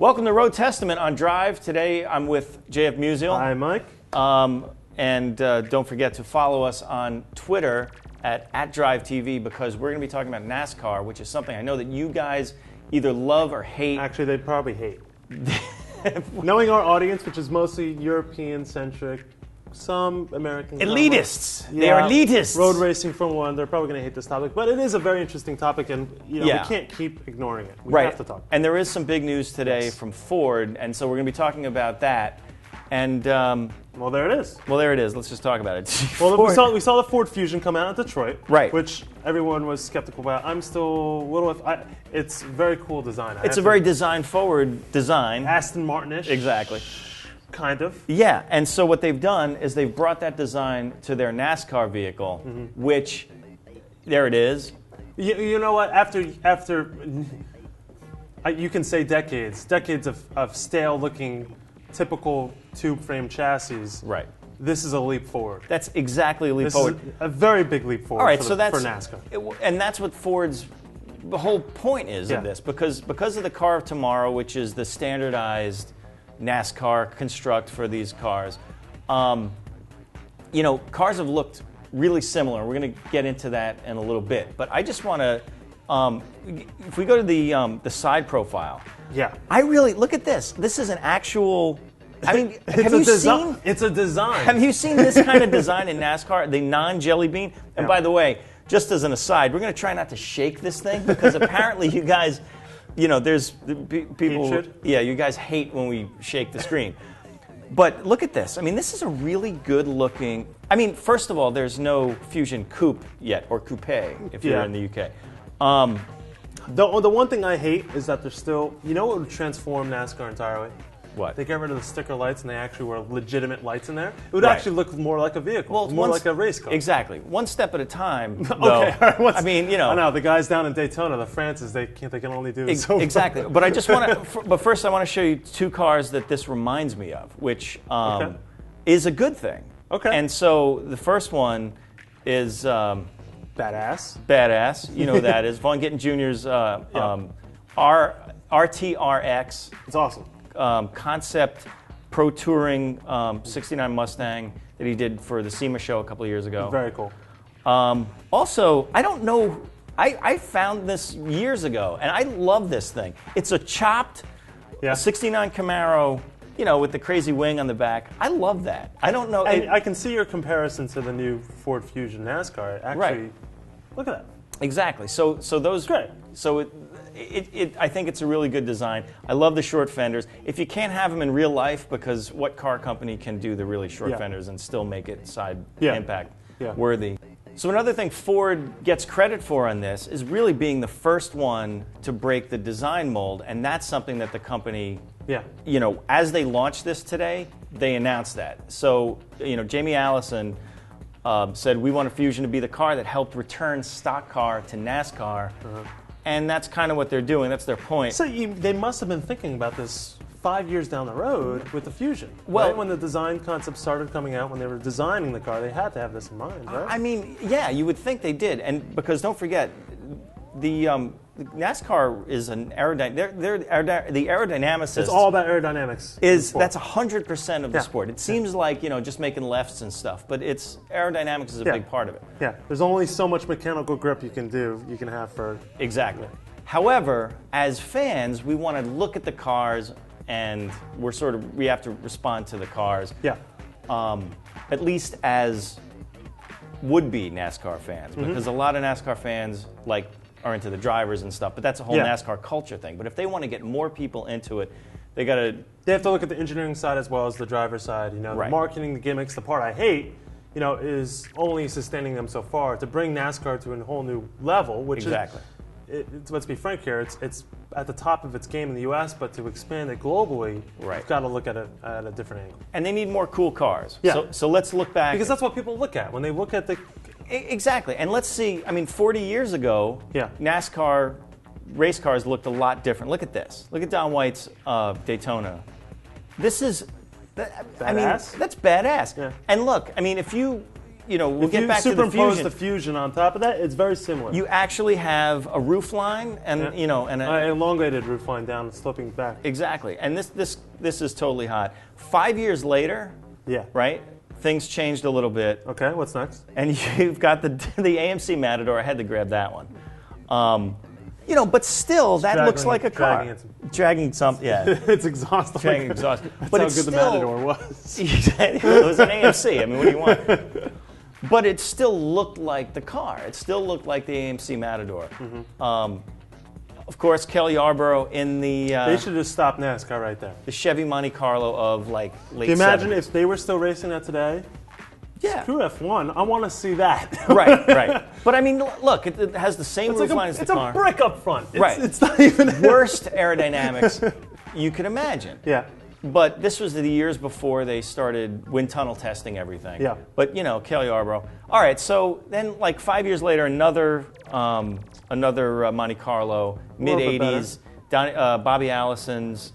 Welcome to Road Testament on Drive. Today I'm with JF Musial. Hi, Mike. And don't forget to follow us on Twitter at DriveTV because we're going to be talking about NASCAR, which is something I know that you guys either love or hate. Actually, they probably hate. Knowing our audience, which is mostly European-centric, some American. Elitists. Yeah, they are elitists. Road racing from one, they're probably going to hate this topic, but it is a very interesting topic, and we can't keep ignoring it. We have to talk. And there is some big news today from Ford, and so we're going to be talking about that. And well, there it is. Well, there it is. Let's just talk about it. Well, we saw the Ford Fusion come out in Detroit, right? Which everyone was skeptical about. I'm still a little. It's a very cool design. It's a very design-forward design. Aston Martin-ish. Exactly. Kind of. Yeah, and so what they've done is they've brought that design to their NASCAR vehicle, which, there it is. You know what? After you can say decades of stale-looking, typical tube-frame chassis. Right. This is a leap forward. That's exactly a leap forward. Is a very big leap forward. All right, for NASCAR. And that's what Ford's the whole point is of this, because of the car of tomorrow, which is the standardized NASCAR construct for these cars. Cars have looked really similar. We're going to get into that in a little bit. But I just want to, if we go to the side profile, I really, look at this. This is an actual, I mean, it's a design. Have you seen this kind of design in NASCAR, the non-jelly bean? And by the way, just as an aside, we're going to try not to shake this thing because apparently you guys, there's people, you guys hate when we shake the screen. But look at this. I mean, this is a really good looking, first of all, there's no Fusion Coupe yet, or Coupe if you're in the UK. The one thing I hate is that there's still, what would transform NASCAR entirely? What? They got rid of the sticker lights and they actually were legitimate lights in there. It would actually look more like a vehicle, more like a race car. Exactly. One step at a time. Okay. All right, I know the guys down in Daytona, the Francis, they can only do so exactly. But I just want to. But first, I want to show you two cars that this reminds me of, which is a good thing. Okay. And so the first one is badass. Badass. You know who that is. Von Gittin Jr.'s RTRX. It's awesome. Concept Pro Touring 69 Mustang that he did for the SEMA show a couple of years ago. Very cool. Also, I don't know, I found this years ago, and I love this thing. It's a chopped 69 Camaro, with the crazy wing on the back. I love that. I don't know. I can see your comparison to the new Ford Fusion NASCAR. Actually, look at that. Exactly. So those. Great. So I think it's a really good design. I love the short fenders. If you can't have them in real life, because what car company can do the really short fenders and still make it side impact worthy? So another thing Ford gets credit for on this is really being the first one to break the design mold, and that's something that the company, as they launched this today, they announced that. So, Jamie Allison said, we want a Fusion to be the car that helped return stock car to NASCAR. And that's kind of what they're doing. That's their point. So they must have been thinking about this 5 years down the road with the Fusion. Well, right? When the design concept started coming out, when they were designing the car, they had to have this in mind, right? You would think they did. And because don't forget, the NASCAR is an aerodynamic. The aerodynamicist. It's all about aerodynamics. That's 100% of the sport. It seems like just making lefts and stuff, but aerodynamics is a big part of it. Yeah, there's only so much mechanical grip you can have for exactly. However, as fans, we want to look at the cars, and we have to respond to the cars. Yeah. At least as would-be NASCAR fans, because a lot of NASCAR fans are into the drivers and stuff, but that's a whole NASCAR culture thing. But if they want to get more people into it, they have to look at the engineering side as well as the driver side. The marketing, the gimmicks. The part I hate, is only sustaining them so far. To bring NASCAR to a whole new level, which is let's be frank here, it's at the top of its game in the U.S., but to expand it globally, you've got to look at it at a different angle. And they need more cool cars. Yeah. So let's look back. Because that's what people look at when they look at the. Exactly. And let's see, 40 years ago, NASCAR race cars looked a lot different. Look at this. Look at Don White's Daytona. This is, badass. that's badass. Yeah. And look, if you we'll get back to the Fusion. If you superimpose the Fusion on top of that, it's very similar. You actually have a roof line and an elongated roof line down and sloping back. Exactly, and this is totally hot. 5 years later, right? Things changed a little bit. Okay, what's next? And you've got the AMC Matador. I had to grab that one. But still, that looks like a car. Dragging something, yeah. It's exhaust. Dragging exhaust. That's but how it's good still, the Matador was. It was an AMC. I mean, what do you want? But it still looked like the car. It still looked like the AMC Matador. Of course, Kelly Yarborough in the... they should just stop NASCAR right there. The Chevy Monte Carlo of late 70s. Can you imagine if they were still racing that today? Yeah. Screw F1. I want to see that. Right. But I mean, look, it has the same roof line as the car. It's a brick up front. It's not even... Worst aerodynamics you could imagine. Yeah. But this was the years before they started wind tunnel testing everything. Yeah. But, Kelly Yarborough. All right, so then 5 years later, another Monte Carlo, mid-'80s, Bobby Allison's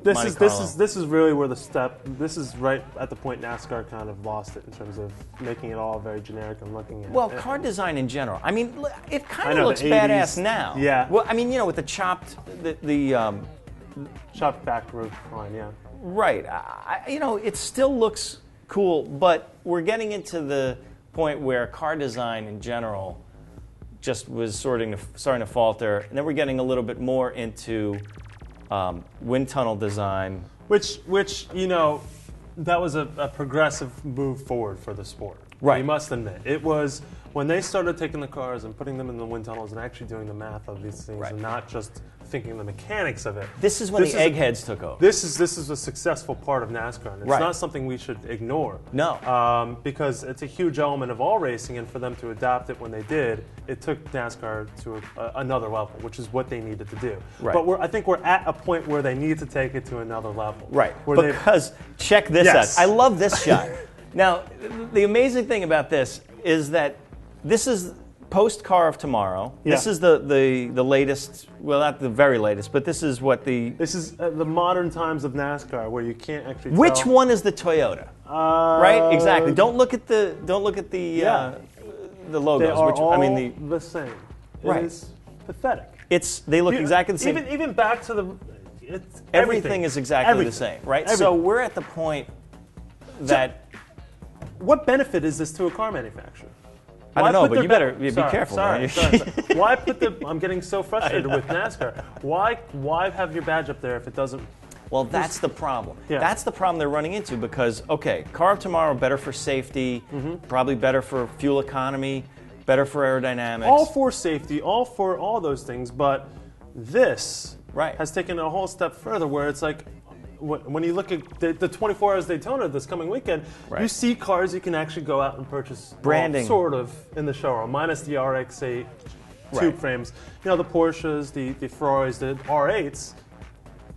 This is really where this is right at the point NASCAR kind of lost it in terms of making it all very generic and looking at. Well, car design in general. I mean, it kind of looks badass now. Yeah. Well, I mean, with the chopped, chopped back roof line, yeah. Right. It still looks cool, but we're getting into the point where car design in general just was starting to falter, and then we're getting a little bit more into wind tunnel design, which that was a progressive move forward for the sport. Right. You must admit, it was when they started taking the cars and putting them in the wind tunnels and actually doing the math of these things, and not just thinking the mechanics of it. This is when the eggheads took over. This is a successful part of NASCAR, and it's not something we should ignore. No. Because it's a huge element of all racing, and for them to adopt it when they did, it took NASCAR to another level, which is what they needed to do. Right. But I think we're at a point where they need to take it to another level. Right. Because check this out. I love this shot. Now, the amazing thing about this is that this is post Car of Tomorrow. Yeah. This is the latest, well, not the very latest, but this is what the... This is the modern times of NASCAR, where you can't actually tell. Which one is the Toyota? Right? Exactly. Don't look at the logos. They are all the same. It is pathetic. They look exactly the same. Even back to the... Everything is exactly the same, right? Everything. So we're at the point that... what benefit is this to a car manufacturer? I don't know, but you better be careful. Sorry. Why put I'm getting so frustrated with NASCAR. Why have your badge up there if it doesn't? Well, that's the problem. Yeah. That's the problem they're running into because, Car of Tomorrow, better for safety, probably better for fuel economy, better for aerodynamics. All for safety, all for all those things, but this has taken a whole step further where it's like, when you look at the 24 Hours Daytona this coming weekend, you see cars you can actually go out and purchase branding, sort of, in the showroom, minus the RX-8 tube frames. The Porsches, the Ferraris, the R8s.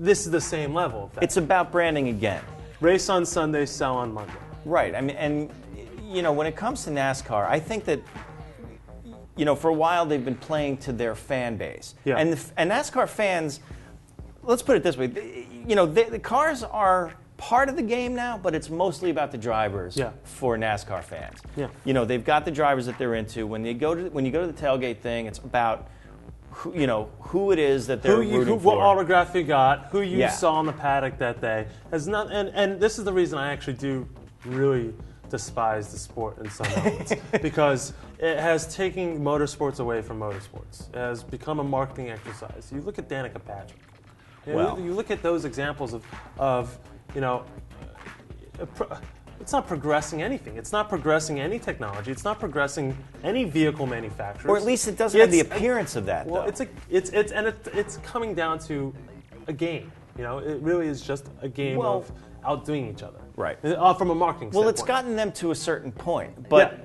This is the same level. It's about branding again. Race on Sunday, sell on Monday. Right. I mean, and when it comes to NASCAR, I think that for a while they've been playing to their fan base, and NASCAR fans. Let's put it this way. The cars are part of the game now, but it's mostly about the drivers for NASCAR fans. Yeah. They've got the drivers that they're into. When you go to the tailgate thing, it's about who it is that they're rooting for. What autograph you got, who you saw in the paddock that day. And this is the reason I actually do really despise the sport in some moments because it has taken motorsports away from motorsports. It has become a marketing exercise. You look at Danica Patrick. You look at those examples of it's not progressing anything. It's not progressing any technology. It's not progressing any vehicle manufacturers. Or at least it doesn't have the appearance of that. Well, it's coming down to a game. It really is just a game of outdoing each other. Right. From a marketing standpoint. Well, it's gotten them to a certain point, but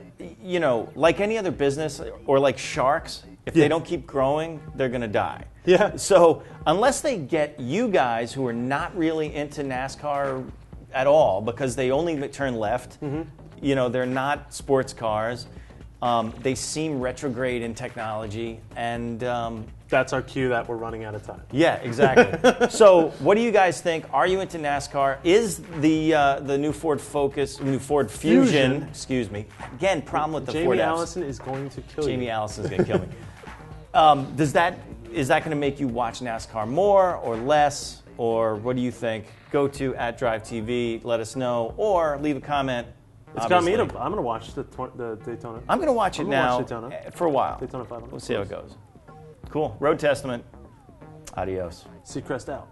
like any other business or like sharks, if they don't keep growing, they're going to die. Yeah. So unless they get you guys who are not really into NASCAR at all because they only turn left, they're not sports cars, They seem retrograde in technology, and that's our cue that we're running out of time. Yeah, exactly. So, what do you guys think? Are you into NASCAR? Is the new Ford Fusion? Excuse me. Again, problem with the Jamie Ford Fs. Allison is going to kill you. Jamie Allison's going to kill me. Is that going to make you watch NASCAR more or less, or what do you think? Go to @DriveTV, let us know, or leave a comment. It's got me. I'm going to watch the Daytona. I'm going to watch it now for a while. Daytona 500. We'll see how it goes. Cool. Road Testament. Adios. Seacrest out.